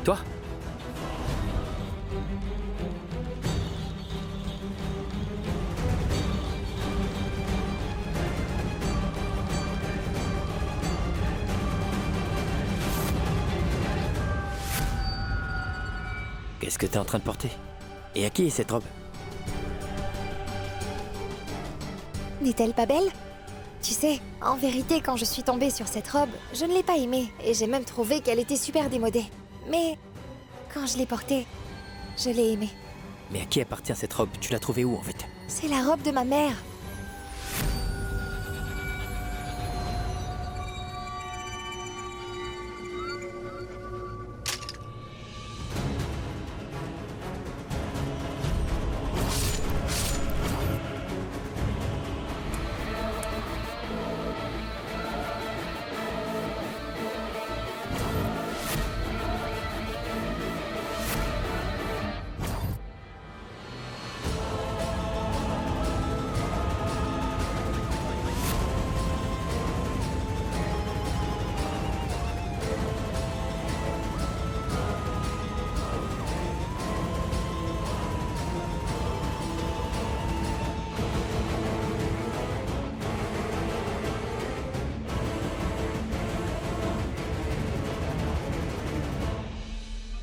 Toi? Qu'est-ce que t'es en train de porter? Et à qui est cette robe? N'est-elle pas belle? Tu sais, en vérité, quand je suis tombée sur cette robe, je ne l'ai pas aimée, et j'ai même trouvé qu'elle était super démodée. Mais quand je l'ai portée, je l'ai aimée. Mais à qui appartient cette robe? Tu l'as trouvée où, en fait? C'est la robe de ma mère.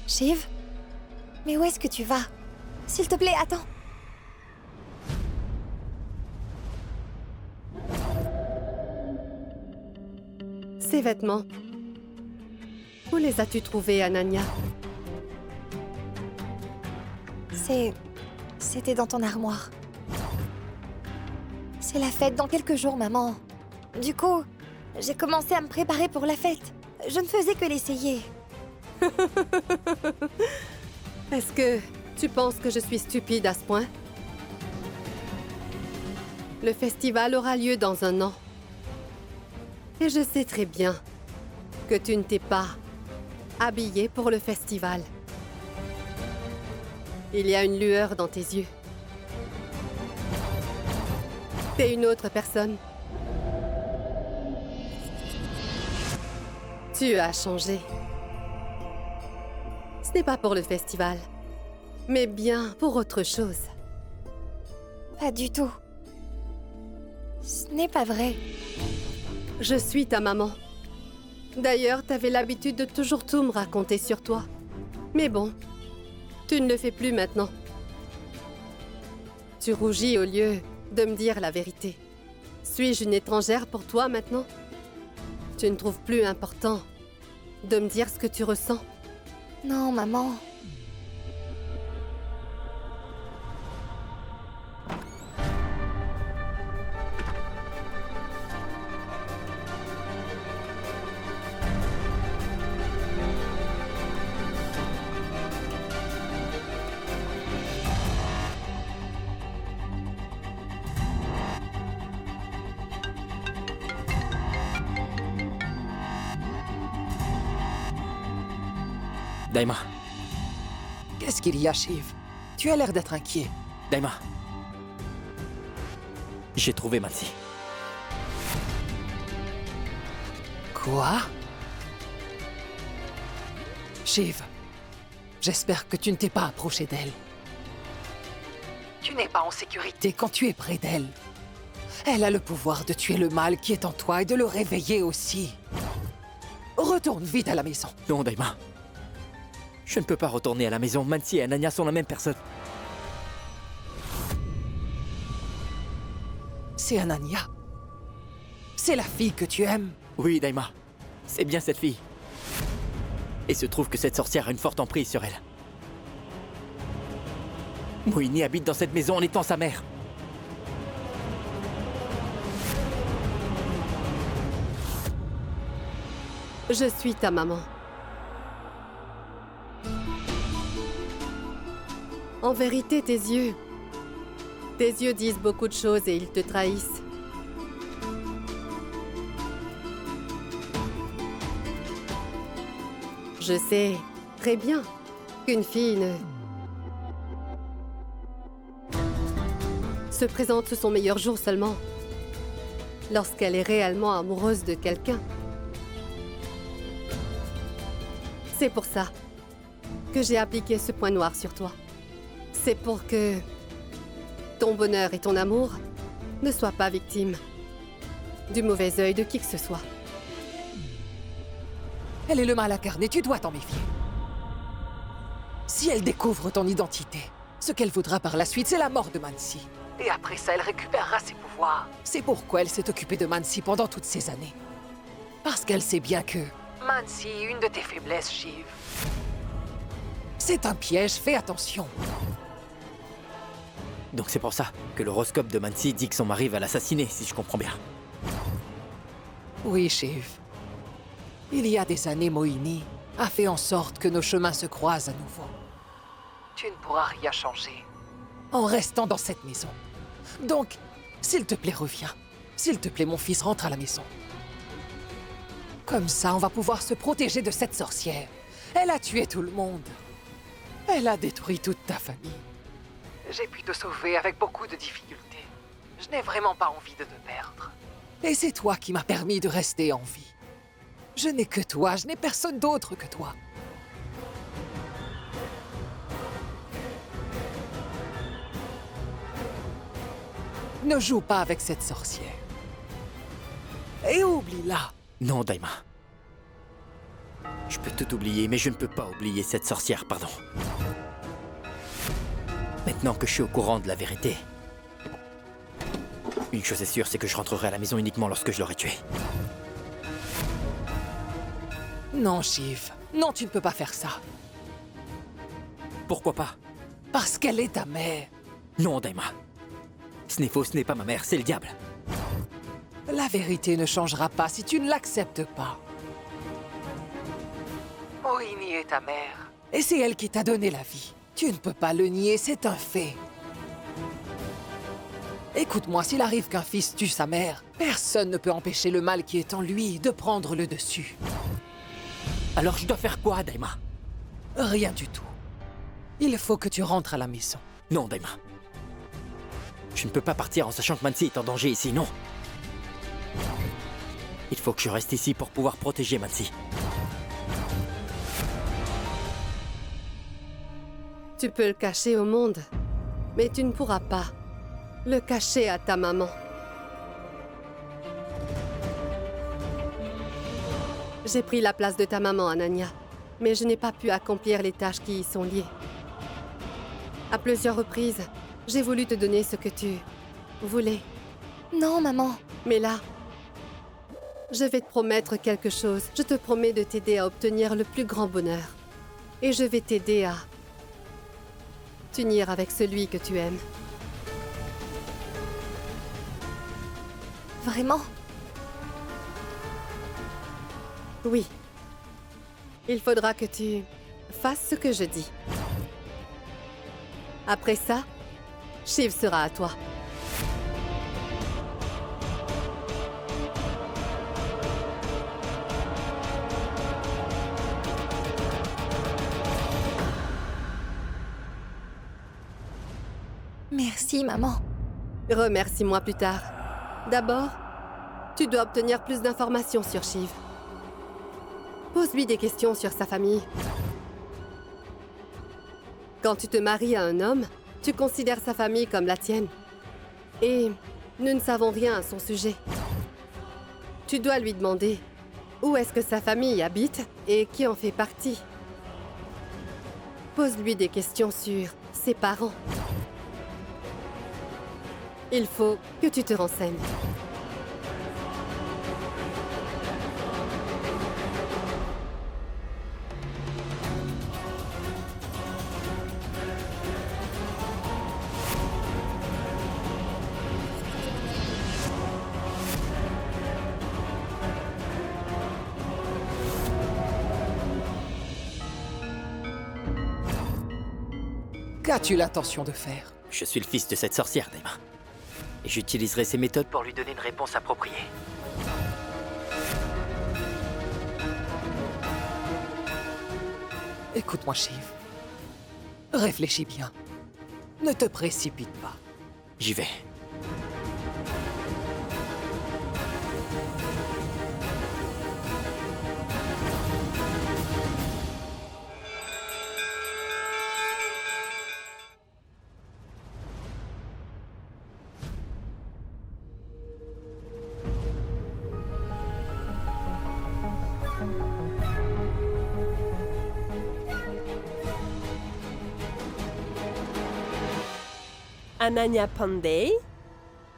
Shiv? Mais où est-ce que tu vas? S'il te plaît, attends. Ces vêtements. Où les as-tu trouvés, Ananya? C'était dans ton armoire. C'est la fête dans quelques jours, maman. Du coup, j'ai commencé à me préparer pour la fête. Je ne faisais que l'essayer. Est-ce que tu penses que je suis stupide à ce point? Le festival aura lieu dans un an. Et je sais très bien que tu ne t'es pas habillée pour le festival. Il y a une lueur dans tes yeux. T'es une autre personne. Tu as changé. Ce n'est pas pour le festival, mais bien pour autre chose. Pas du tout. Ce n'est pas vrai. Je suis ta maman. D'ailleurs, t'avais l'habitude de toujours tout me raconter sur toi. Mais bon, tu ne le fais plus maintenant. Tu rougis au lieu de me dire la vérité. Suis-je une étrangère pour toi maintenant? Tu ne trouves plus important de me dire ce que tu ressens? Non, maman. Daima, Qu'est-ce qu'il y a, Shiv? Tu as l'air d'être inquiet. Daima. J'ai trouvé Mansi. Quoi? Shiv, j'espère que tu ne t'es pas approché d'elle. Tu n'es pas en sécurité quand tu es près d'elle. Elle a le pouvoir de tuer le mal qui est en toi et de le réveiller aussi. Retourne vite à la maison. Non, Daima. Je ne peux pas retourner à la maison. Mansi et Ananya sont la même personne. C'est Ananya. C'est la fille que tu aimes. Oui, Daima. C'est bien cette fille. Et se trouve que cette sorcière a une forte emprise sur elle. Moini habite dans cette maison en étant sa mère. Je suis ta maman. En vérité, tes yeux disent beaucoup de choses et ils te trahissent. Je sais très bien qu'une fille se présente sous son meilleur jour seulement lorsqu'elle est réellement amoureuse de quelqu'un. C'est pour ça que j'ai appliqué ce point noir sur toi. C'est pour que ton bonheur et ton amour ne soient pas victimes du mauvais œil de qui que ce soit. Elle est le mal incarné, tu dois t'en méfier. Si elle découvre ton identité, ce qu'elle voudra par la suite, c'est la mort de Mansi. Et après ça, elle récupérera ses pouvoirs. C'est pourquoi elle s'est occupée de Mansi pendant toutes ces années. Parce qu'elle sait bien que Mansi est une de tes faiblesses, Shiv. C'est un piège, fais attention. Donc c'est pour ça que l'horoscope de Mansi dit que son mari va l'assassiner, si je comprends bien. Oui, Shiv. Il y a des années, Mohini a fait en sorte que nos chemins se croisent à nouveau. Tu ne pourras rien changer en restant dans cette maison. Donc, s'il te plaît, reviens. S'il te plaît, mon fils, rentre à la maison. Comme ça, on va pouvoir se protéger de cette sorcière. Elle a tué tout le monde. Elle a détruit toute ta famille. J'ai pu te sauver avec beaucoup de difficultés. Je n'ai vraiment pas envie de te perdre. Et c'est toi qui m'as permis de rester en vie. Je n'ai que toi, je n'ai personne d'autre que toi. Ne joue pas avec cette sorcière. Et oublie-la. Non, Daima. Je peux tout oublier, mais je ne peux pas oublier cette sorcière, pardon. Maintenant que je suis au courant de la vérité, une chose est sûre, c'est que je rentrerai à la maison uniquement lorsque je l'aurai tuée. Non, Shiv. Non, tu ne peux pas faire ça. Pourquoi pas? Parce qu'elle est ta mère. Non, Daima. Ce n'est pas ma mère, c'est le diable. La vérité ne changera pas si tu ne l'acceptes pas. Mohini est ta mère. Et c'est elle qui t'a donné la vie. Tu ne peux pas le nier, c'est un fait. Écoute-moi, s'il arrive qu'un fils tue sa mère, personne ne peut empêcher le mal qui est en lui de prendre le dessus. Alors je dois faire quoi, Daima? Rien du tout. Il faut que tu rentres à la maison. Non, Daima. Je ne peux pas partir en sachant que Mansi est en danger ici, non. Il faut que je reste ici pour pouvoir protéger Mansi. Tu peux le cacher au monde, mais tu ne pourras pas le cacher à ta maman. J'ai pris la place de ta maman, Ananya, mais je n'ai pas pu accomplir les tâches qui y sont liées. À plusieurs reprises, j'ai voulu te donner ce que tu voulais. Non, maman. Mais là, je vais te promettre quelque chose. Je te promets de t'aider à obtenir le plus grand bonheur. Et je vais t'aider à t'unir avec celui que tu aimes. Vraiment? Oui. Il faudra que tu fasses ce que je dis. Après ça, Shiv sera à toi. Merci, maman. Remercie-moi plus tard. D'abord, tu dois obtenir plus d'informations sur Shiv. Pose-lui des questions sur sa famille. Quand tu te maries à un homme, tu considères sa famille comme la tienne. Et nous ne savons rien à son sujet. Tu dois lui demander où est-ce que sa famille habite et qui en fait partie. Pose-lui des questions sur ses parents. Il faut que tu te renseignes. Qu'as-tu l'intention de faire? Je suis le fils de cette sorcière, Daima. Et j'utiliserai ces méthodes pour lui donner une réponse appropriée. Écoute-moi, Shiv. Réfléchis bien. Ne te précipite pas. J'y vais. Ananya Pandey.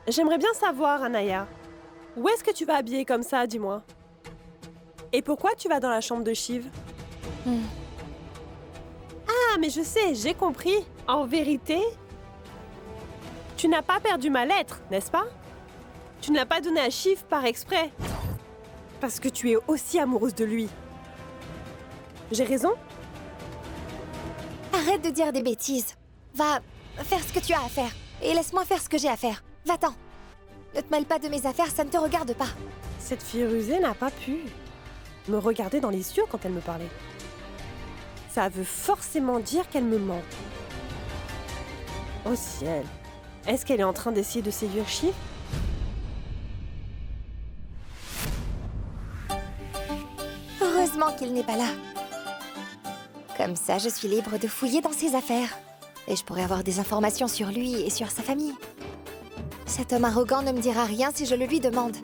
J'aimerais bien savoir, Anaya, où est-ce que tu vas habiller comme ça, dis-moi? Et pourquoi tu vas dans la chambre de Shiv? Ah, mais je sais, j'ai compris. En vérité, tu n'as pas perdu ma lettre, n'est-ce pas? Tu ne l'as pas donnée à Shiv par exprès. Parce que tu es aussi amoureuse de lui. J'ai raison? Arrête de dire des bêtises. Va faire ce que tu as à faire. Et laisse-moi faire ce que j'ai à faire. Va-t'en. Ne te mêle pas de mes affaires, ça ne te regarde pas. Cette fille rusée n'a pas pu me regarder dans les yeux quand elle me parlait. Ça veut forcément dire qu'elle me ment. Oh ciel. Est-ce qu'elle est en train d'essayer de séduire Shiv? Heureusement qu'il n'est pas là. Comme ça, je suis libre de fouiller dans ses affaires. Et je pourrais avoir des informations sur lui et sur sa famille. Cet homme arrogant ne me dira rien si je le lui demande.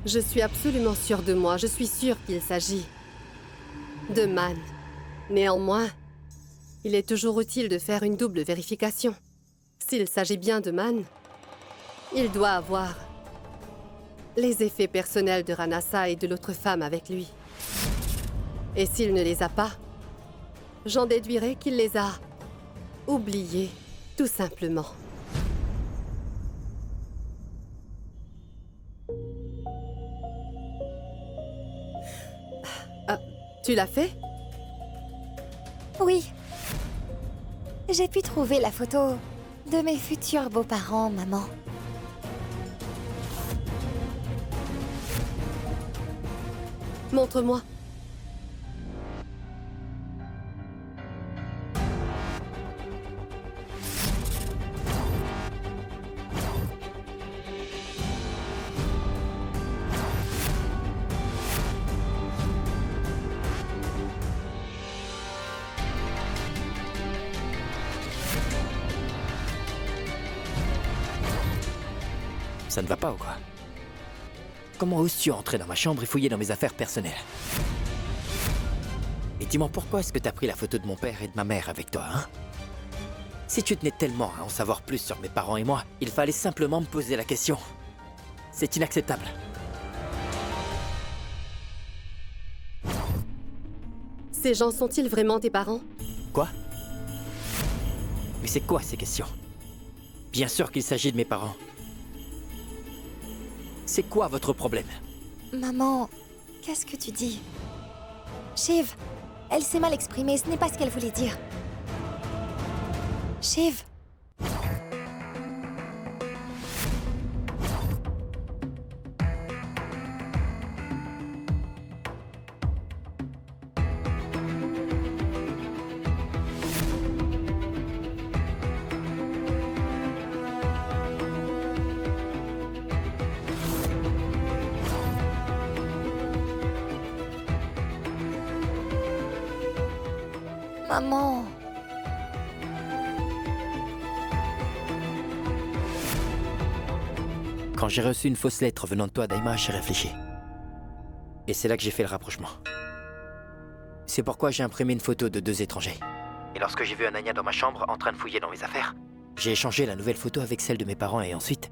Je suis absolument sûre de moi. Je suis sûre qu'il s'agit de Man. Néanmoins, il est toujours utile de faire une double vérification. S'il s'agit bien de Man, il doit avoir les effets personnels de Ranasa et de l'autre femme avec lui. Et s'il ne les a pas, j'en déduirai qu'il les a oubliés, tout simplement. Tu l'as fait? Oui. J'ai pu trouver la photo de mes futurs beaux-parents, maman. Montre-moi. Ça ne va pas ou quoi? Comment oses-tu entrer dans ma chambre et fouiller dans mes affaires personnelles? Et dis-moi pourquoi est-ce que t'as pris la photo de mon père et de ma mère avec toi, hein? Si tu tenais tellement à en savoir plus sur mes parents et moi, il fallait simplement me poser la question. C'est inacceptable. Ces gens sont-ils vraiment tes parents? Quoi? Mais c'est quoi ces questions? Bien sûr qu'il s'agit de mes parents. C'est quoi votre problème? Maman, qu'est-ce que tu dis? Shiv, elle s'est mal exprimée, ce n'est pas ce qu'elle voulait dire. Shiv. Maman. Quand j'ai reçu une fausse lettre venant de toi, Daima, j'ai réfléchi. Et c'est là que j'ai fait le rapprochement. C'est pourquoi j'ai imprimé une photo de 2 étrangers. Et lorsque j'ai vu Ananya dans ma chambre, en train de fouiller dans mes affaires, j'ai échangé la nouvelle photo avec celle de mes parents et ensuite,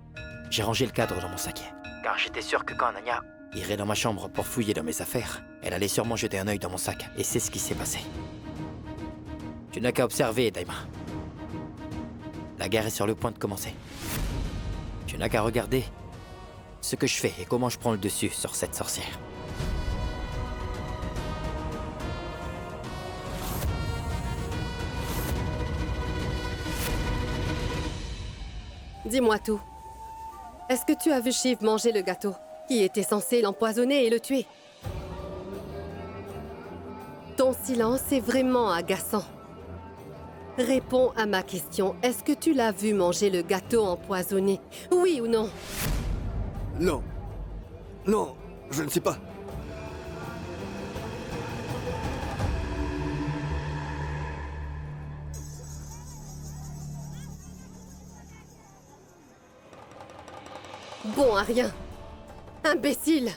j'ai rangé le cadre dans mon sac. Car j'étais sûr que quand Ananya irait dans ma chambre pour fouiller dans mes affaires, elle allait sûrement jeter un œil dans mon sac. Et c'est ce qui s'est passé. Tu n'as qu'à observer, Daima. La guerre est sur le point de commencer. Tu n'as qu'à regarder ce que je fais et comment je prends le dessus sur cette sorcière. Dis-moi tout. est-ce que tu as vu Shiv manger le gâteau qui était censé l'empoisonner et le tuer? Ton silence est vraiment agaçant. Réponds à ma question. Est-ce que tu l'as vu manger le gâteau empoisonné? Oui ou non? Non. Non, je ne sais pas. Bon à rien. Imbécile!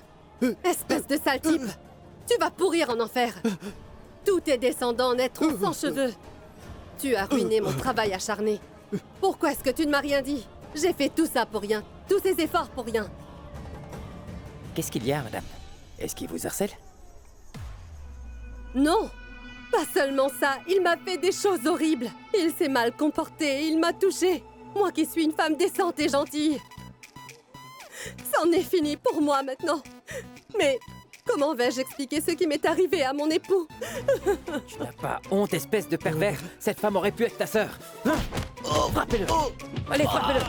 Espèce de sale type! Tu vas pourrir en enfer! Tous tes descendants naîtront sans cheveux! Tu as ruiné mon travail acharné. Pourquoi est-ce que tu ne m'as rien dit? J'ai fait tout ça pour rien. Tous ces efforts pour rien. Qu'est-ce qu'il y a, madame? Est-ce qu'il vous harcèle? Non! Pas seulement ça, il m'a fait des choses horribles. Il s'est mal comporté, il m'a touchée. Moi qui suis une femme décente et gentille. C'en est fini pour moi maintenant. Mais comment vais-je expliquer ce qui m'est arrivé à mon époux? Tu n'as pas honte, espèce de pervers? Cette femme aurait pu être ta sœur. Hein? Frappez-le! Allez, frappez-le!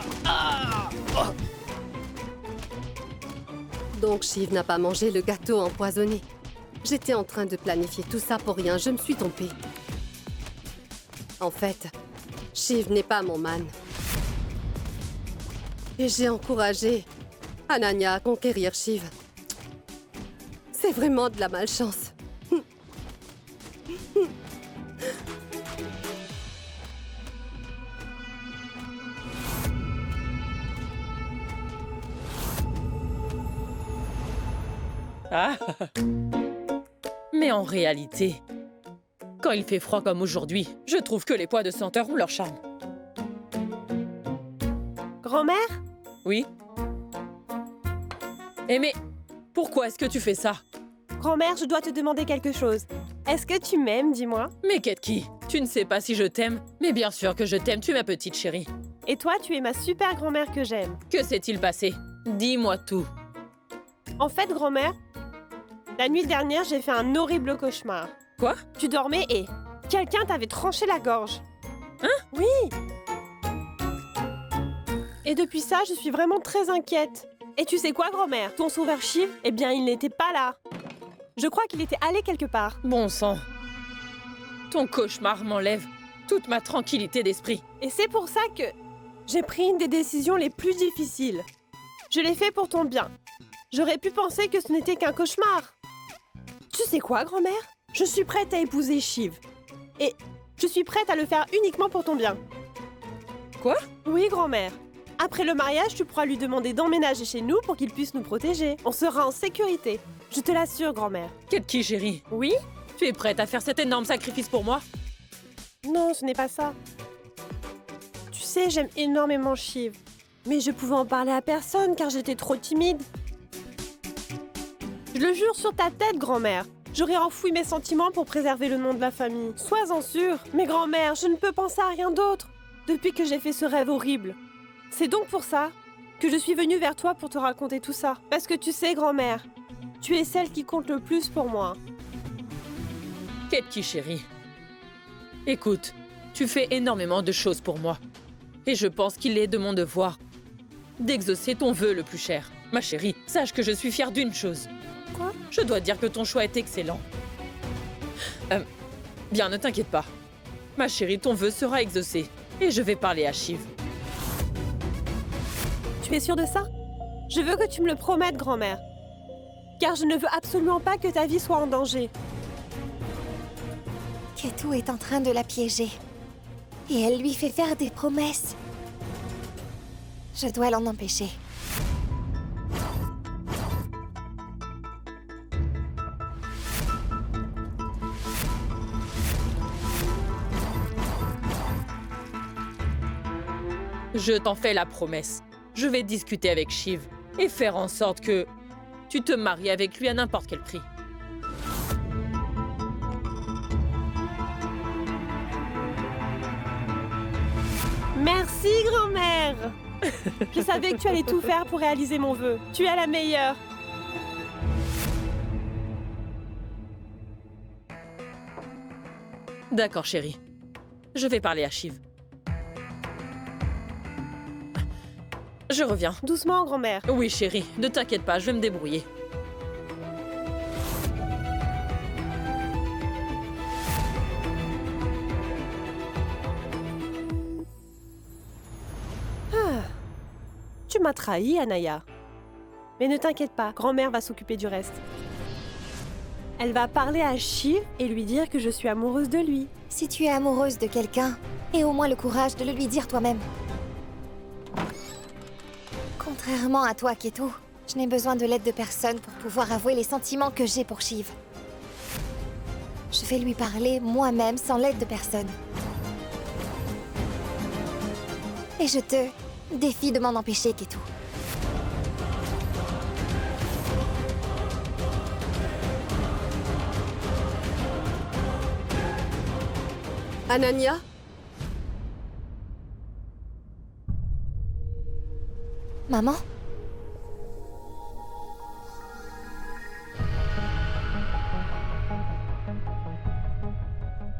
Donc Shiv n'a pas mangé le gâteau empoisonné. J'étais en train de planifier tout ça pour rien, je me suis trompée. En fait, Shiv n'est pas mon man. Et j'ai encouragé Ananya à conquérir Shiv. C'est vraiment de la malchance. Ah. Mais en réalité, quand il fait froid comme aujourd'hui, je trouve que les pois de senteur ont leur charme. Grand-mère? Oui? Eh mais, pourquoi est-ce que tu fais ça? Grand-mère, je dois te demander quelque chose. Est-ce que tu m'aimes, dis-moi? Mais Ketki, tu ne sais pas si je t'aime, mais bien sûr que je t'aime, tu es ma petite chérie. Et toi, tu es ma super grand-mère que j'aime. Que s'est-il passé? Dis-moi tout. En fait, grand-mère, la nuit dernière, j'ai fait un horrible cauchemar. Quoi? Tu dormais et quelqu'un t'avait tranché la gorge. Hein? Oui! Et depuis ça, je suis vraiment très inquiète. Et tu sais quoi, grand-mère? Ton sauveur Shiv, eh bien, il n'était pas là. Je crois qu'il était allé quelque part. Bon sang. Ton cauchemar m'enlève toute ma tranquillité d'esprit. Et c'est pour ça que j'ai pris une des décisions les plus difficiles. Je l'ai fait pour ton bien. J'aurais pu penser que ce n'était qu'un cauchemar. Tu sais quoi, grand-mère? Je suis prête à épouser Shiv. Et je suis prête à le faire uniquement pour ton bien. Quoi? Oui, grand-mère. Après le mariage, tu pourras lui demander d'emménager chez nous pour qu'il puisse nous protéger. On sera en sécurité. Je te l'assure, grand-mère. Ketki, chérie, Oui? tu es prête à faire cet énorme sacrifice pour moi? Non, ce n'est pas ça. Tu sais, j'aime énormément Shiv. Mais je pouvais en parler à personne car j'étais trop timide. Je le jure sur ta tête, grand-mère. J'aurais enfoui mes sentiments pour préserver le nom de la famille. Sois-en sûre. Mais grand-mère, je ne peux penser à rien d'autre depuis que j'ai fait ce rêve horrible. C'est donc pour ça que je suis venue vers toi pour te raconter tout ça. Parce que tu sais, grand-mère, tu es celle qui compte le plus pour moi. Ketki, chérie. Écoute, tu fais énormément de choses pour moi. Et je pense qu'il est de mon devoir d'exaucer ton vœu le plus cher. Ma chérie, sache que je suis fière d'une chose. Quoi? Je dois dire que ton choix est excellent. Bien, ne t'inquiète pas. Ma chérie, ton vœu sera exaucé. Et je vais parler à Shiv. Tu es sûre de ça? Je veux que tu me le promettes, grand-mère. Car je ne veux absolument pas que ta vie soit en danger. Ketu est en train de la piéger. Et elle lui fait faire des promesses. Je dois l'en empêcher. Je t'en fais la promesse. Je vais discuter avec Shiv et faire en sorte que tu te maries avec lui à n'importe quel prix. Merci, grand-mère. Je savais que tu allais tout faire pour réaliser mon vœu. Tu es la meilleure. D'accord, chérie. Je vais parler à Shiv. Je reviens. Doucement, grand-mère. Oui, chérie, ne t'inquiète pas, je vais me débrouiller. Tu m'as trahi, Anaya. Mais ne t'inquiète pas, grand-mère va s'occuper du reste. Elle va parler à Shiv et lui dire que je suis amoureuse de lui. Si tu es amoureuse de quelqu'un, aie au moins le courage de le lui dire toi-même. Contrairement à toi, Keto, je n'ai besoin de l'aide de personne pour pouvoir avouer les sentiments que j'ai pour Shiv. Je vais lui parler moi-même sans l'aide de personne. Et je te défie de m'en empêcher, Keto. Ananya? Maman?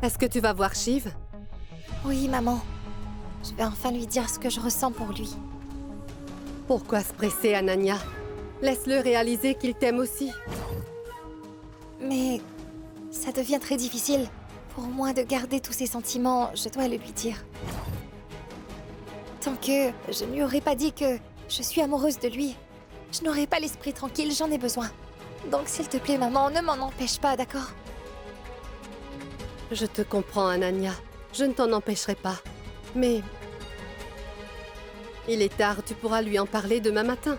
Est-ce que tu vas voir Shiv? Oui, maman. Je vais enfin lui dire ce que je ressens pour lui. Pourquoi se presser, Ananya? Laisse-le réaliser qu'il t'aime aussi. Mais ça devient très difficile. Pour moi de garder tous ces sentiments, je dois le lui dire. Tant que je ne lui aurais pas dit que je suis amoureuse de lui, je n'aurai pas l'esprit tranquille, j'en ai besoin. Donc s'il te plaît, maman, ne m'en empêche pas, d'accord? Je te comprends, Ananya. Je ne t'en empêcherai pas. Mais... il est tard, tu pourras lui en parler demain matin.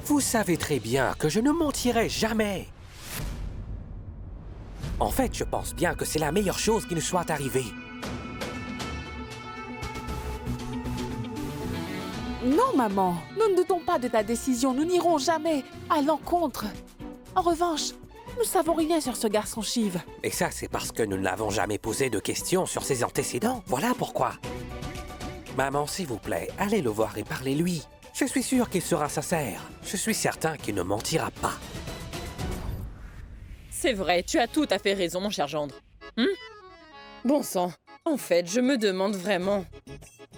Vous savez très bien que je ne mentirai jamais. En fait, je pense bien que c'est la meilleure chose qui nous soit arrivée. Non, maman, nous ne doutons pas de ta décision. Nous n'irons jamais à l'encontre. En revanche, nous savons rien sur ce garçon Shiv. Et ça, c'est parce que nous n'avons jamais posé de questions sur ses antécédents. Voilà pourquoi. Maman, s'il vous plaît, allez le voir et parlez-lui. Je suis sûr qu'il sera sincère. Je suis certain qu'il ne mentira pas. C'est vrai, tu as tout à fait raison, mon cher gendre. Bon sang, en fait, je me demande vraiment...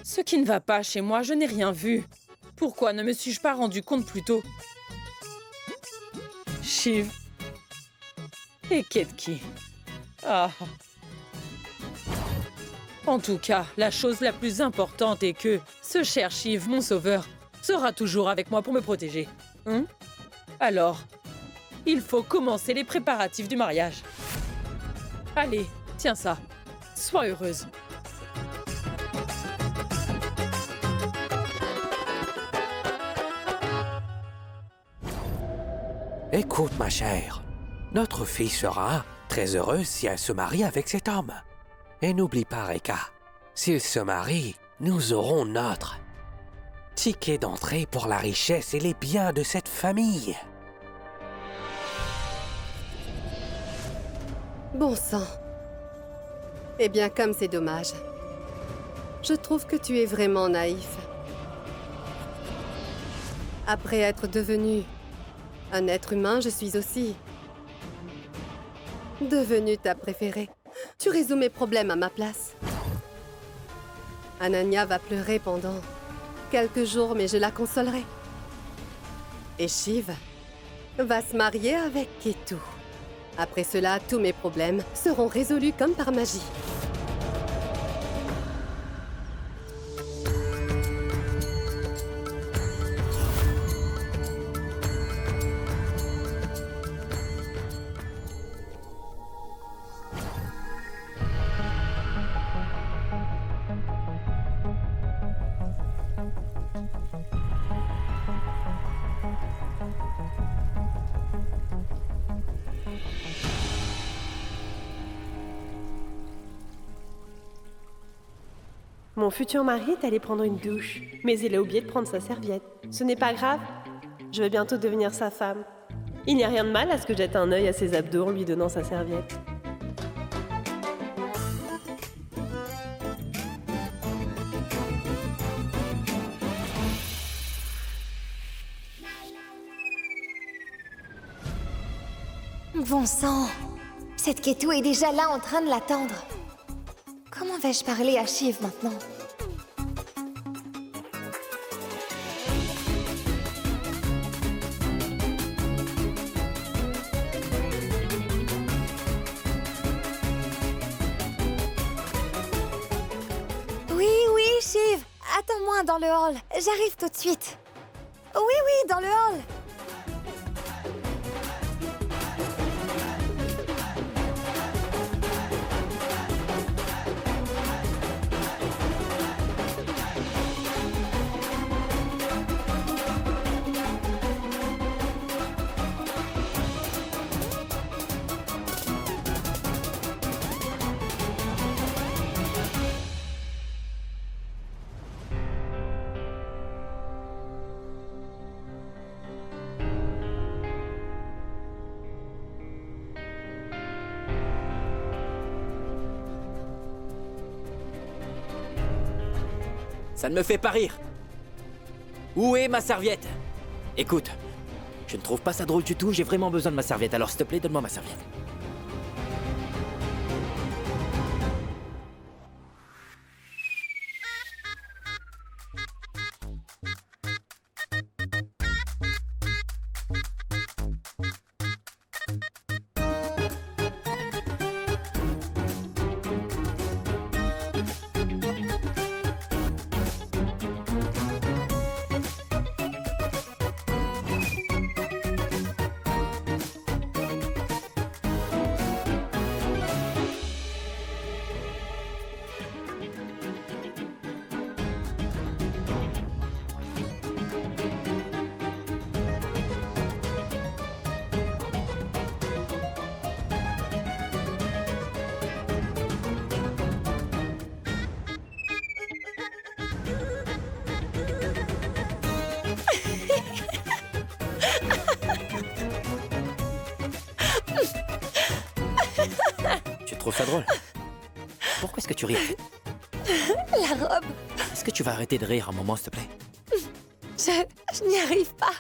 Ce qui ne va pas chez moi, je n'ai rien vu. Pourquoi ne me suis-je pas rendu compte plus tôt? Shiv. Et Ketki. Ah. En tout cas, la chose la plus importante est que ce cher Shiv, mon sauveur, sera toujours avec moi pour me protéger. Alors, il faut commencer les préparatifs du mariage. Allez, tiens ça. Sois heureuse. Écoute, ma chère, notre fille sera très heureuse si elle se marie avec cet homme. Et n'oublie pas, Reka, s'il se marie, nous aurons notre ticket d'entrée pour la richesse et les biens de cette famille. Bon sang. Eh bien, comme c'est dommage. Je trouve que tu es vraiment naïf. Après être devenu un être humain, je suis aussi devenue ta préférée. Tu résous mes problèmes à ma place. Ananya va pleurer pendant quelques jours, mais je la consolerai. Et Shiv va se marier avec Ketu. Après cela, tous mes problèmes seront résolus comme par magie. Mon futur mari est allé prendre une douche, mais il a oublié de prendre sa serviette. Ce n'est pas grave, je vais bientôt devenir sa femme. Il n'y a rien de mal à ce que jette un œil à ses abdos en lui donnant sa serviette. Bon sang! Cette Ketu est déjà là en train de l'attendre. Comment vais-je parler à Shiv maintenant? Oui, Shiv! Attends-moi dans le hall. J'arrive tout de suite. Oui, dans le hall. Ça ne me fait pas rire. Où est ma serviette? Écoute, je ne trouve pas ça drôle du tout, j'ai vraiment besoin de ma serviette, alors s'il te plaît, donne-moi ma serviette. Tu trouves ça drôle? Pourquoi est-ce que tu ris? La robe. Est-ce que tu vas arrêter de rire un moment, s'il te plaît? Je n'y arrive pas.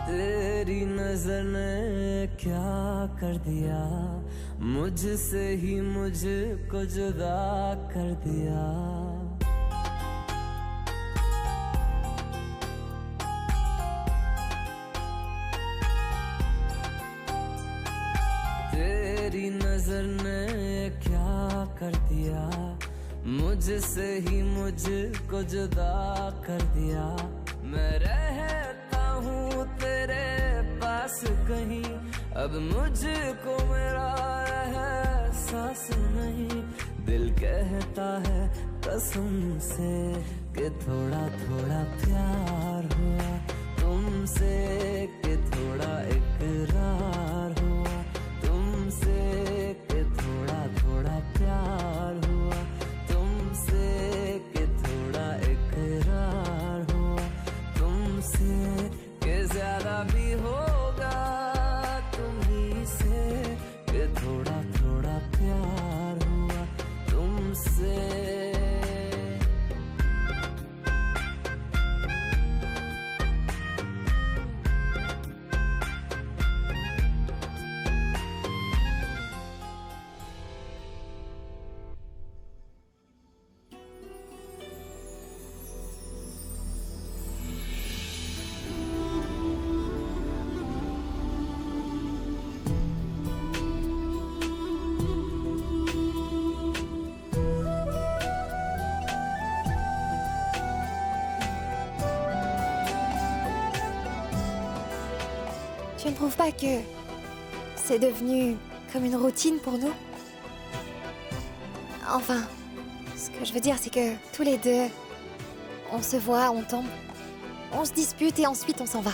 तेरी नजर ने क्या कर दिया मुझसे ही मुझको जुदा कर दिया तेरी नजर ने क्या कर दिया मुझसे ही मुझको जुदा कर दिया मैं रहता हूँ तेरे पास कहीं अब मुझको मेरा एहसास नहीं दिल कहता है कसम से कि थोड़ा थोड़ा प्यार हुआ तुमसे कि थोड़ा इकरार हुआ तुमसे कि थोड़ा थोड़ा प्यार हुआ तुमसे कि थोड़ा इकरार हुआ तुमसे कि ज्यादा भी होगा तुम्ही से कि थोड़ा थोड़ा प्यार हुआ तुमसे Tu ne trouves pas que c'est devenu comme une routine pour nous? Enfin, ce que je veux dire, c'est que tous les deux, on se voit, on tombe, on se dispute et ensuite on s'en va.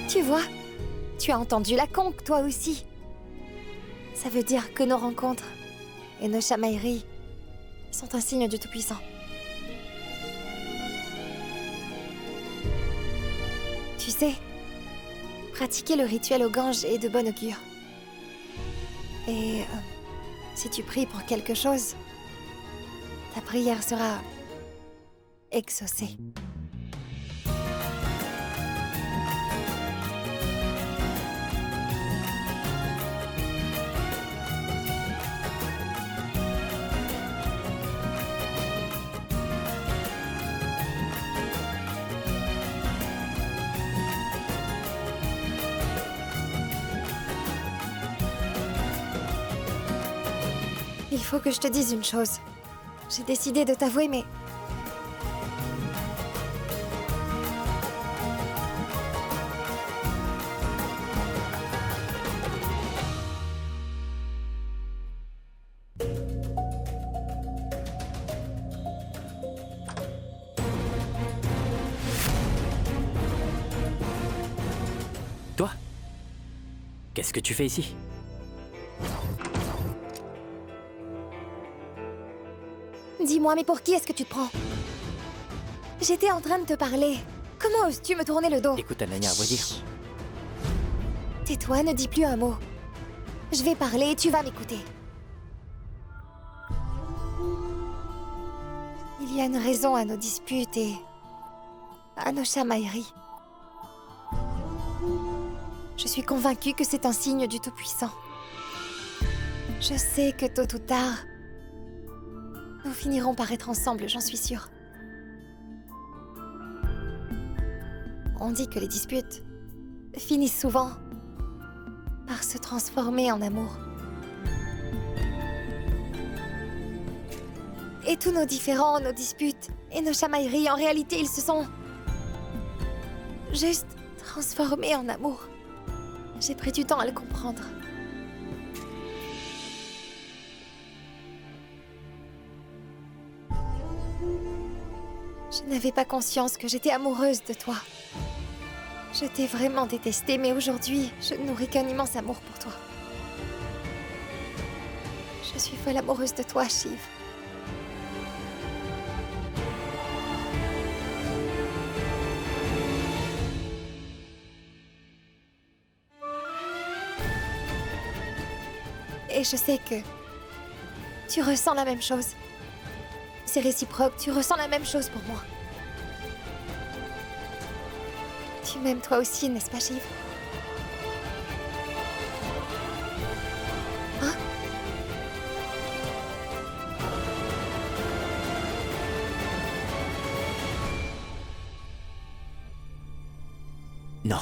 Tu vois, tu as entendu la conque, toi aussi. Ça veut dire que nos rencontres et nos chamailleries sont un signe du Tout-Puissant. Tu sais, pratiquer le rituel au Gange est de bon augure. Et si tu pries pour quelque chose, ta prière sera exaucée. Il faut que je te dise une chose. J'ai décidé de t'avouer, mais... Toi? Qu'est-ce que tu fais ici? Dis-moi, mais pour qui est-ce que tu te prends? J'étais en train de te parler. Comment oses-tu me tourner le dos? Écoute, Ananya, à vrai dire. Tais-toi, ne dis plus un mot. Je vais parler et tu vas m'écouter. Il y a une raison à nos disputes et à nos chamailleries. Je suis convaincue que c'est un signe du Tout-Puissant. Je sais que tôt ou tard, nous finirons par être ensemble, j'en suis sûre. On dit que les disputes finissent souvent par se transformer en amour. Et tous nos différends, nos disputes et nos chamailleries, en réalité, ils se sont juste transformés en amour. J'ai pris du temps à le comprendre. Je n'avais pas conscience que j'étais amoureuse de toi. Je t'ai vraiment détestée, mais aujourd'hui, je ne nourris qu'un immense amour pour toi. Je suis folle amoureuse de toi, Shiv. Et je sais que tu ressens la même chose. C'est réciproque, tu ressens la même chose pour moi. Tu m'aimes toi aussi, n'est-ce pas, Shiv? Hein? Non.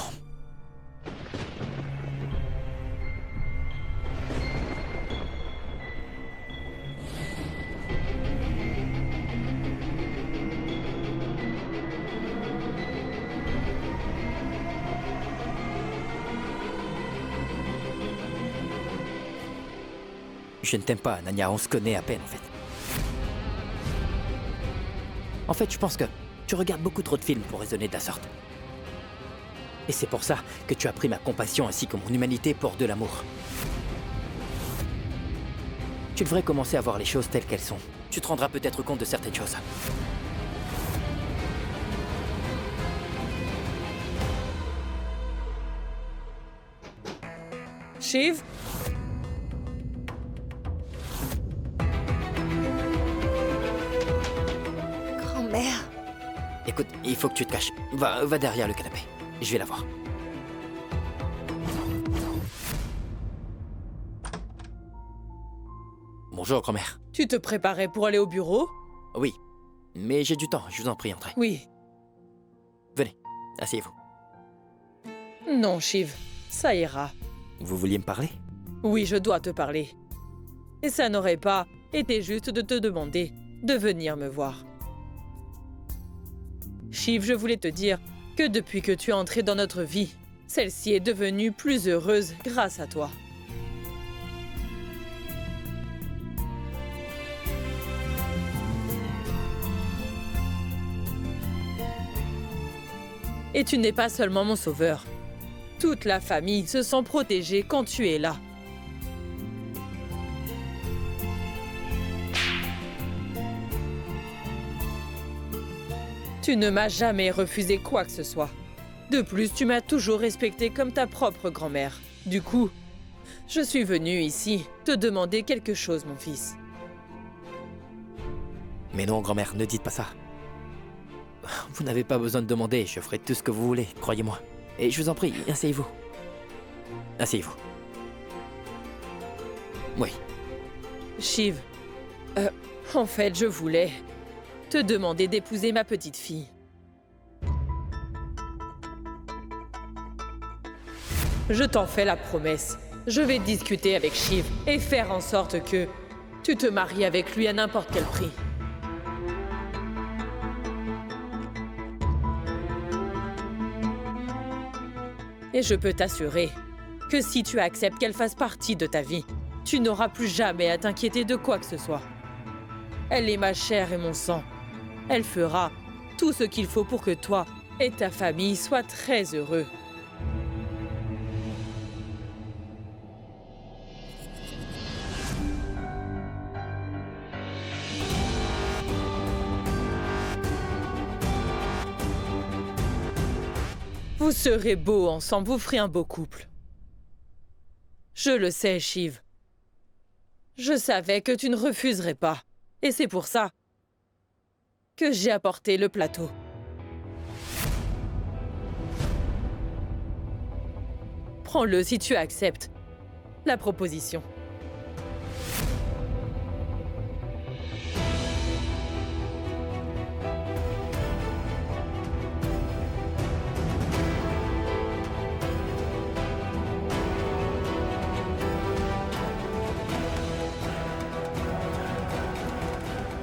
Je ne t'aime pas, Ananya, on se connaît à peine, en fait. En fait, je pense que tu regardes beaucoup trop de films pour raisonner de la sorte. Et c'est pour ça que tu as pris ma compassion ainsi que mon humanité pour de l'amour. Tu devrais commencer à voir les choses telles qu'elles sont. Tu te rendras peut-être compte de certaines choses. Shiv? Grand-mère. Écoute, il faut que tu te caches. Va derrière le canapé. Je vais la voir. Bonjour, grand-mère. Tu te préparais pour aller au bureau? Oui, mais j'ai du temps, je vous en prie, entrez. Oui. Venez, asseyez-vous. Non, Shiv, ça ira. Vous vouliez me parler? Oui, je dois te parler. Et ça n'aurait pas été juste de te demander de venir me voir. Shiv, je voulais te dire que depuis que tu es entré dans notre vie, celle-ci est devenue plus heureuse grâce à toi. Et tu n'es pas seulement mon sauveur. Toute la famille se sent protégée quand tu es là. Tu ne m'as jamais refusé quoi que ce soit. De plus, tu m'as toujours respecté comme ta propre grand-mère. Du coup, je suis venue ici te demander quelque chose, mon fils. Mais non, grand-mère, ne dites pas ça. Vous n'avez pas besoin de demander, je ferai tout ce que vous voulez, croyez-moi. Et je vous en prie, asseyez-vous. Asseyez-vous. Oui. Shiv, en fait, je voulais te demander d'épouser ma petite fille. Je t'en fais la promesse. Je vais discuter avec Shiv et faire en sorte que tu te maries avec lui à n'importe quel prix. Et je peux t'assurer que si tu acceptes qu'elle fasse partie de ta vie, tu n'auras plus jamais à t'inquiéter de quoi que ce soit. Elle est ma chair et mon sang. Elle fera tout ce qu'il faut pour que toi et ta famille soient très heureux. Vous serez beaux ensemble, vous ferez un beau couple. Je le sais, Shiv. Je savais que tu ne refuserais pas. Et c'est pour ça que j'ai apporté le plateau. Prends-le si tu acceptes la proposition.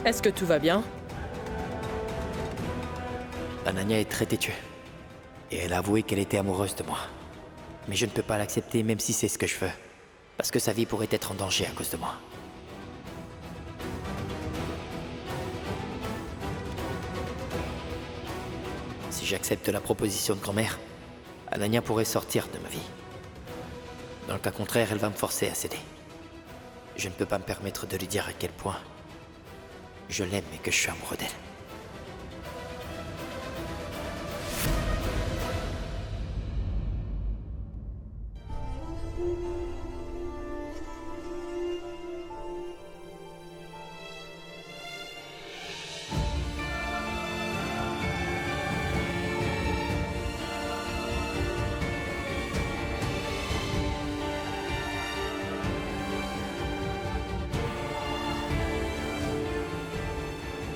Est-ce que tout va bien? Ananya est très têtue. Et elle a avoué qu'elle était amoureuse de moi. Mais je ne peux pas l'accepter même si c'est ce que je veux. Parce que sa vie pourrait être en danger à cause de moi. Si j'accepte la proposition de grand-mère, Ananya pourrait sortir de ma vie. Dans le cas contraire, elle va me forcer à céder. Je ne peux pas me permettre de lui dire à quel point je l'aime et que je suis amoureux d'elle.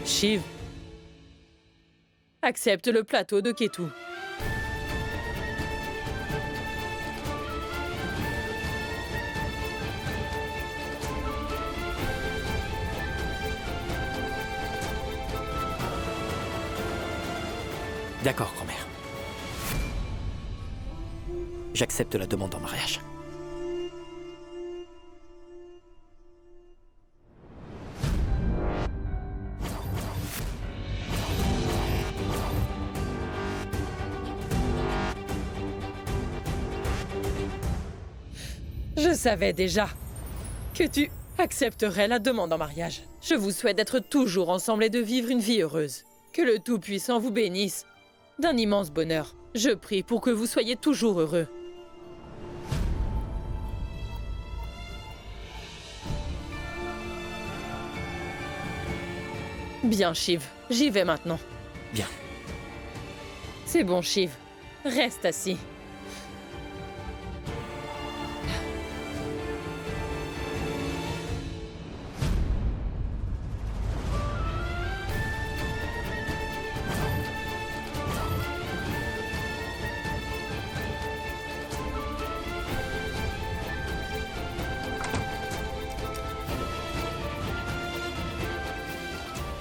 Shiv, accepte le plateau de Ketu. D'accord, grand-mère. J'accepte la demande en mariage. Je savais déjà que tu accepterais la demande en mariage. Je vous souhaite d'être toujours ensemble et de vivre une vie heureuse. Que le Tout-Puissant vous bénisse d'un immense bonheur. Je prie pour que vous soyez toujours heureux. Bien, Shiv. J'y vais maintenant. Bien. C'est bon, Shiv. Reste assis.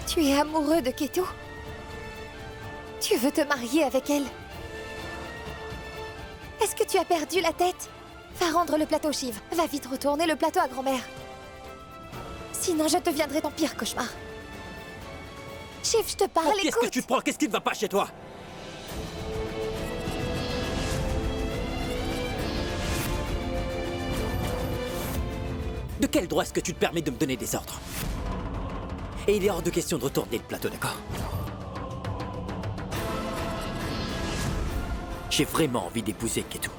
Tu es amoureux de Ketu? Tu veux te marier avec elle? Est-ce que tu as perdu la tête? Va rendre le plateau, Shiv. Va vite retourner le plateau à grand-mère. Sinon, je deviendrai ton pire cauchemar. Shiv, je te parle, écoute. Qu'est-ce que tu te prends? Qu'est-ce qui ne va pas chez toi? De quel droit est-ce que tu te permets de me donner des ordres? Et il est hors de question de retourner le plateau, d'accord? J'ai vraiment envie d'épouser Ketu.